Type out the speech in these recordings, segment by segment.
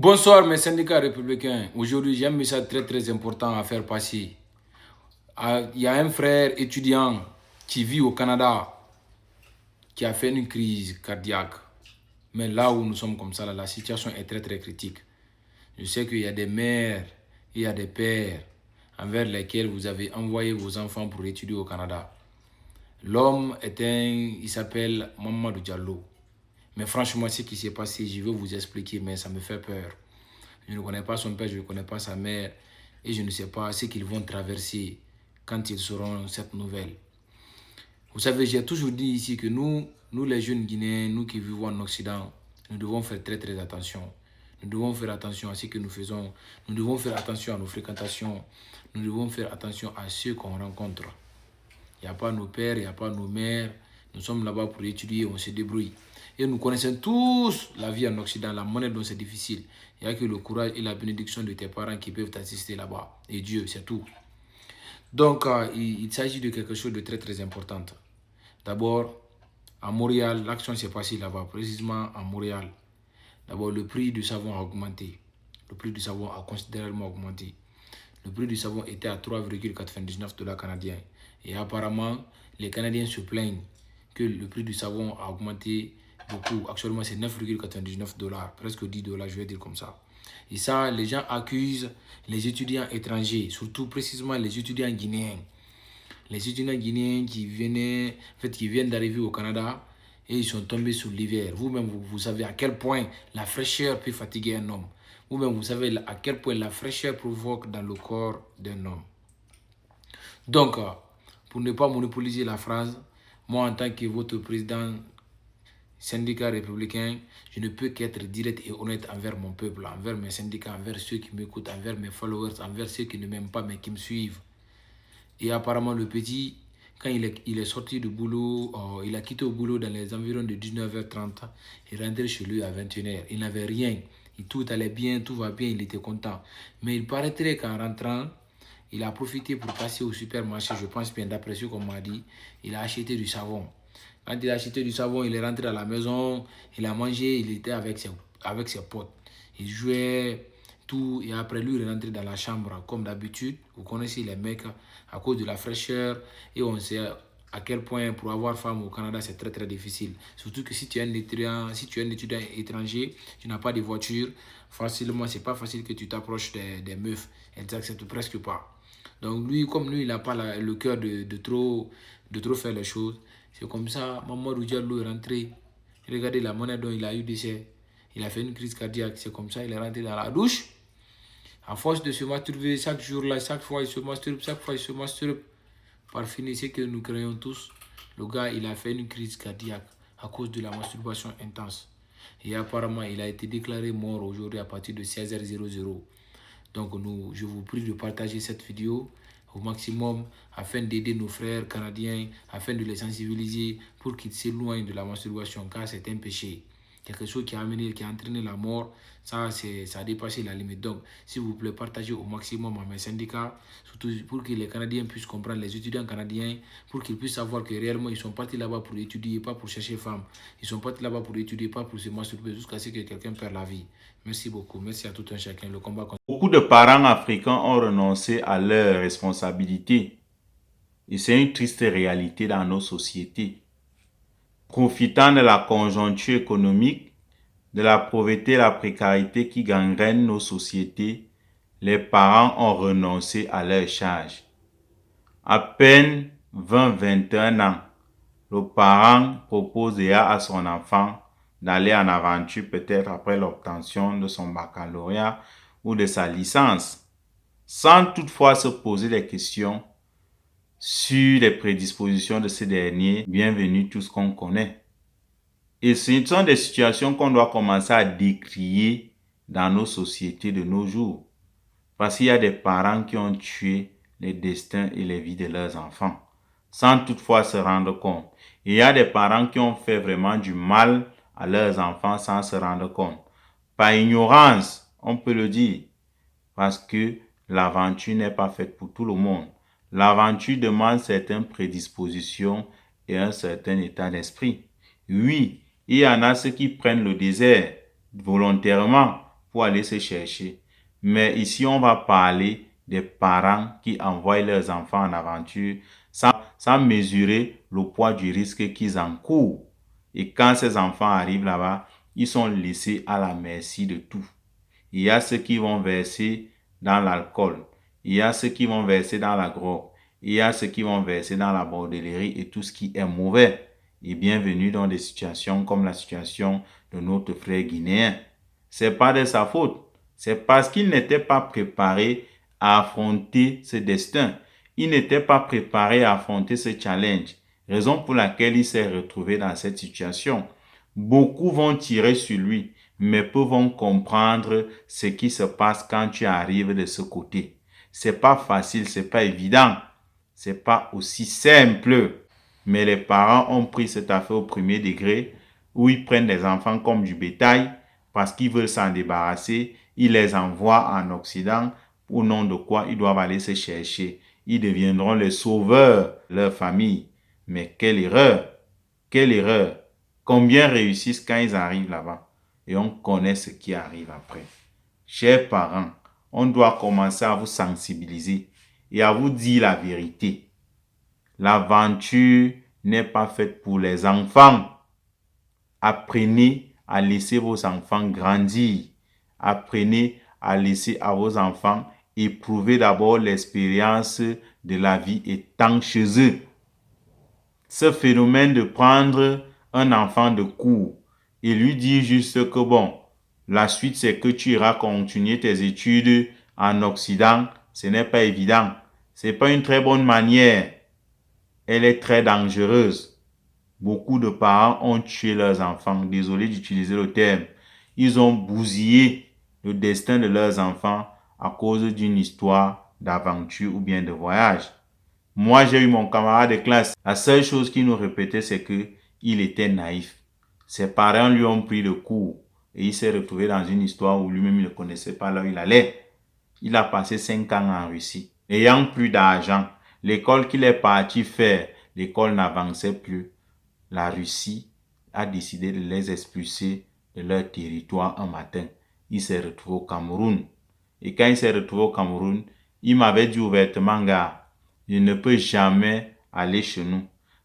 Bonsoir mes syndicats républicains. Aujourd'hui, j'ai un message très important à faire passer. Il y a un frère étudiant qui vit au Canada qui a fait une crise cardiaque. Mais là où nous sommes comme ça, la situation est très critique. Je sais qu'il y a des mères, il y a des pères envers lesquels vous avez envoyé vos enfants pour étudier au Canada. L'homme il s'appelle Mamadou Diallo. Mais franchement, ce qui s'est passé, je vais vous expliquer, mais ça me fait peur. Je ne connais pas son père, je ne connais pas sa mère. Et je ne sais pas ce qu'ils vont traverser quand ils sauront cette nouvelle. Vous savez, j'ai toujours dit ici que nous les jeunes Guinéens, nous qui vivons en Occident, nous devons faire très attention. Nous devons faire attention à ce que nous faisons. Nous devons faire attention à nos fréquentations. Nous devons faire attention à ceux qu'on rencontre. Il n'y a pas nos pères, il n'y a pas nos mères. Nous sommes là-bas pour étudier, on se débrouille. Et nous connaissons tous la vie en Occident, la monnaie dont c'est difficile. Il n'y a que le courage et la bénédiction de tes parents qui peuvent t'assister là-bas. Et Dieu, c'est tout. Donc, il s'agit de quelque chose de très important. D'abord, à Montréal, l'action s'est passée là-bas, précisément à Montréal. D'abord, le prix du savon a augmenté. Le prix du savon a considérablement augmenté. Le prix du savon était à 3,99 dollars canadiens. Et apparemment, les Canadiens se plaignent que le prix du savon a augmenté beaucoup. Actuellement, c'est 9,99 dollars, presque 10 dollars, je vais dire comme ça. Et ça, les gens accusent les étudiants étrangers, surtout précisément les étudiants guinéens. Les étudiants guinéens qui viennent d'arriver au Canada et ils sont tombés sous l'hiver. Vous-même, vous savez à quel point la fraîcheur peut fatiguer un homme. Vous-même, vous savez à quel point la fraîcheur provoque dans le corps d'un homme. Donc, pour ne pas monopoliser la phrase, moi, en tant que votre président syndicat républicain, je ne peux qu'être direct et honnête envers mon peuple, envers mes syndicats, envers ceux qui m'écoutent, envers mes followers, envers ceux qui ne m'aiment pas mais qui me suivent. Et apparemment, le petit, quand il est sorti du boulot, il a quitté au boulot dans les environs de 19h30, il rentrait chez lui à 21h. Il n'avait rien. Et tout allait bien, tout va bien, il était content. Mais il paraîtrait qu'en rentrant, il a profité pour passer au supermarché, je pense bien d'après ce qu'on m'a dit, il a acheté du savon. Quand il a acheté du savon, il est rentré à la maison, il a mangé, il était avec ses potes. Il jouait tout et après lui, il est rentré dans la chambre comme d'habitude. Vous connaissez les mecs à cause de la fraîcheur et on sait à quel point pour avoir femme au Canada c'est très difficile. Surtout que si tu es un étudiant étranger, tu n'as pas de voiture, facilement c'est pas facile que tu t'approches des meufs. Elles n'acceptent presque pas. Donc lui, comme lui, il n'a pas le cœur de trop faire les choses. C'est comme ça, Mamadou Diallo est rentré. Regardez la monnaie dont il a eu décès. Il a fait une crise cardiaque. C'est comme ça, il est rentré dans la douche. À force de se masturber chaque jour là, chaque fois il se masturbe, chaque fois il se masturbe. Par finir, ce que nous craignons tous, le gars, il a fait une crise cardiaque à cause de la masturbation intense. Et apparemment, il a été déclaré mort aujourd'hui à partir de 16h00. Donc, je vous prie de partager cette vidéo au maximum afin d'aider nos frères canadiens, afin de les sensibiliser pour qu'ils s'éloignent de la masturbation car c'est un péché. Quelque chose qui a entraîné la mort, ça a dépassé la limite. Donc, s'il vous plaît, partagez au maximum à mes syndicats, surtout pour que les Canadiens puissent comprendre, les étudiants canadiens, pour qu'ils puissent savoir que réellement, ils sont partis là-bas pour étudier, pas pour chercher femme. Ils sont partis là-bas pour étudier, pas pour se masturber, jusqu'à ce que quelqu'un perde la vie. Merci beaucoup. Merci à tout un chacun. Le combat continue. Beaucoup de parents africains ont renoncé à leurs responsabilités et c'est une triste réalité dans nos sociétés. Profitant de la conjoncture économique, de la pauvreté et la précarité qui gangrènent nos sociétés, les parents ont renoncé à leurs charges. À peine 20-21 ans, le parent propose déjà à son enfant d'aller en aventure peut-être après l'obtention de son baccalauréat ou de sa licence, sans toutefois se poser des questions sur les prédispositions de ces derniers, bienvenue tout ce qu'on connaît. Et ce sont des situations qu'on doit commencer à décrier dans nos sociétés de nos jours. Parce qu'il y a des parents qui ont tué les destins et les vies de leurs enfants, sans toutefois se rendre compte. Et il y a des parents qui ont fait vraiment du mal à leurs enfants sans se rendre compte. Par ignorance, on peut le dire, parce que l'aventure n'est pas faite pour tout le monde. L'aventure demande certaines prédispositions et un certain état d'esprit. Oui, il y en a ceux qui prennent le désert volontairement pour aller se chercher. Mais ici, on va parler des parents qui envoient leurs enfants en aventure sans mesurer le poids du risque qu'ils encourent. Et quand ces enfants arrivent là-bas, ils sont laissés à la merci de tout. Il y a ceux qui vont verser dans l'alcool. Il y a ceux qui vont verser dans la drogue. Il y a ceux qui vont verser dans la bordellerie et tout ce qui est mauvais. Et bienvenue dans des situations comme la situation de notre frère guinéen. C'est pas de sa faute. C'est parce qu'il n'était pas préparé à affronter ce destin. Il n'était pas préparé à affronter ce challenge. Raison pour laquelle il s'est retrouvé dans cette situation. Beaucoup vont tirer sur lui, mais peu vont comprendre ce qui se passe quand tu arrives de ce côté. C'est pas facile, c'est pas évident. C'est pas aussi simple. Mais les parents ont pris cette affaire au premier degré où ils prennent les enfants comme du bétail parce qu'ils veulent s'en débarrasser. Ils les envoient en Occident au nom de quoi ils doivent aller se chercher. Ils deviendront les sauveurs de leur famille. Mais quelle erreur! Quelle erreur! Combien réussissent quand ils arrivent là-bas? Et on connaît ce qui arrive après. Chers parents, on doit commencer à vous sensibiliser et à vous dire la vérité. L'aventure n'est pas faite pour les enfants. Apprenez à laisser vos enfants grandir. Apprenez à laisser à vos enfants éprouver d'abord l'expérience de la vie étant chez eux. Ce phénomène de prendre un enfant de court et lui dire juste que bon, la suite c'est que tu iras continuer tes études en Occident, ce n'est pas évident. C'est pas une très bonne manière. Elle est très dangereuse. Beaucoup de parents ont tué leurs enfants. Désolé d'utiliser le terme. Ils ont bousillé le destin de leurs enfants à cause d'une histoire d'aventure ou bien de voyage. Moi, j'ai eu mon camarade de classe. La seule chose qu'il nous répétait, c'est que il était naïf. Ses parents lui ont pris le coup et il s'est retrouvé dans une histoire où lui-même il ne connaissait pas là où il allait. Il a passé 5 ans en Russie. N'ayant plus d'argent, l'école qu'il est parti faire, l'école n'avançait plus. La Russie a décidé de les expulser de leur territoire un matin. Il s'est retrouvé au Cameroun. Et quand il s'est retrouvé au Cameroun, il m'avait dit ouvertement, gars, je ne peux jamais aller chez nous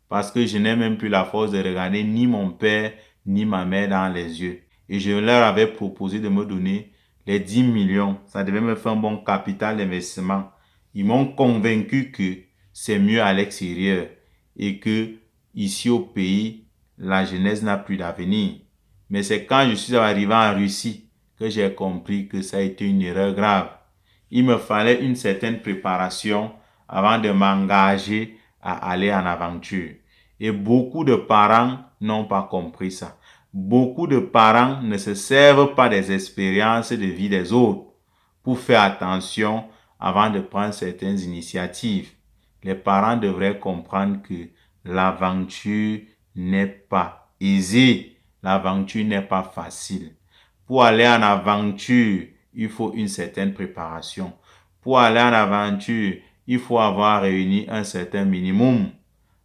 parce que je n'ai même plus la force de regarder ni mon père ni ma mère dans les yeux. Et je leur avais proposé de me donner les 10 millions. Ça devait me faire un bon capital d'investissement. Ils m'ont convaincu que c'est mieux à l'extérieur et que ici au pays, la jeunesse n'a plus d'avenir. Mais c'est quand je suis arrivé en Russie que j'ai compris que ça a été une erreur grave. Il me fallait une certaine préparation avant de m'engager à aller en aventure. Et beaucoup de parents n'ont pas compris ça. Beaucoup de parents ne se servent pas des expériences de vie des autres pour faire attention avant de prendre certaines initiatives. Les parents devraient comprendre que l'aventure n'est pas aisée. L'aventure n'est pas facile. Pour aller en aventure, il faut une certaine préparation. Pour aller en aventure, il faut avoir réuni un certain minimum.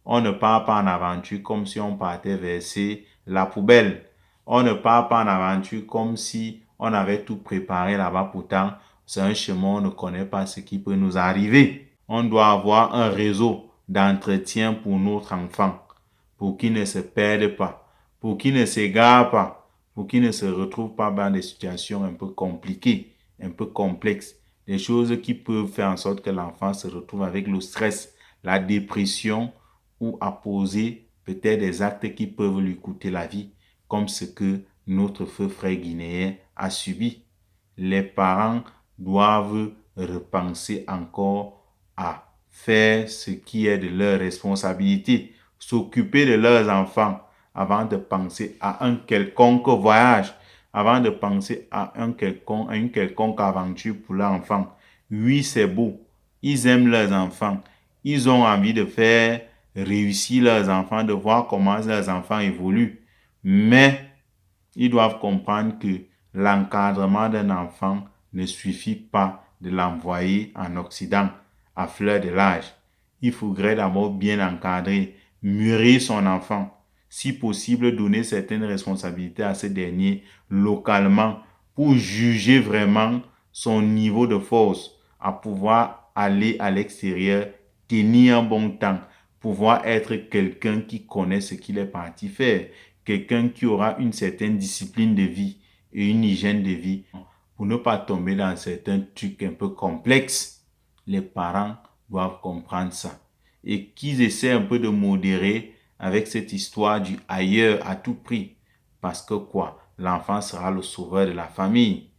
On ne part pas en aventure comme si on partait verser la poubelle. On ne part pas en aventure comme si on avait tout préparé là-bas. Pourtant, c'est un chemin, on ne connaît pas ce qui peut nous arriver. On doit avoir un réseau d'entretien pour notre enfant, pour qu'il ne se perde pas, pour qu'il ne s'égare pas, pour qu'il ne se retrouve pas dans des situations un peu compliquées, un peu complexes, des choses qui peuvent faire en sorte que l'enfant se retrouve avec le stress, la dépression ou à poser peut-être des actes qui peuvent lui coûter la vie, comme ce que notre feu frère guinéen a subi. Les parents doivent repenser encore à faire ce qui est de leur responsabilité, s'occuper de leurs enfants avant de penser à un quelconque voyage, avant de penser à une quelconque aventure pour leur enfant. Oui, c'est beau. Ils aiment leurs enfants. Ils ont envie de faire réussir leurs enfants, de voir comment leurs enfants évoluent. Mais ils doivent comprendre que l'encadrement d'un enfant ne suffit pas de l'envoyer en Occident à fleur de l'âge. Il faudrait d'abord bien encadrer, mûrir son enfant. Si possible, donner certaines responsabilités à ce dernier localement pour juger vraiment son niveau de force, à pouvoir aller à l'extérieur, tenir un bon temps, pouvoir être quelqu'un qui connaît ce qu'il est parti faire, quelqu'un qui aura une certaine discipline de vie et une hygiène de vie pour ne pas tomber dans certains trucs un peu complexes. Les parents doivent comprendre ça et qu'ils essaient un peu de modérer avec cette histoire du ailleurs à tout prix. Parce que quoi? L'enfant sera le sauveur de la famille.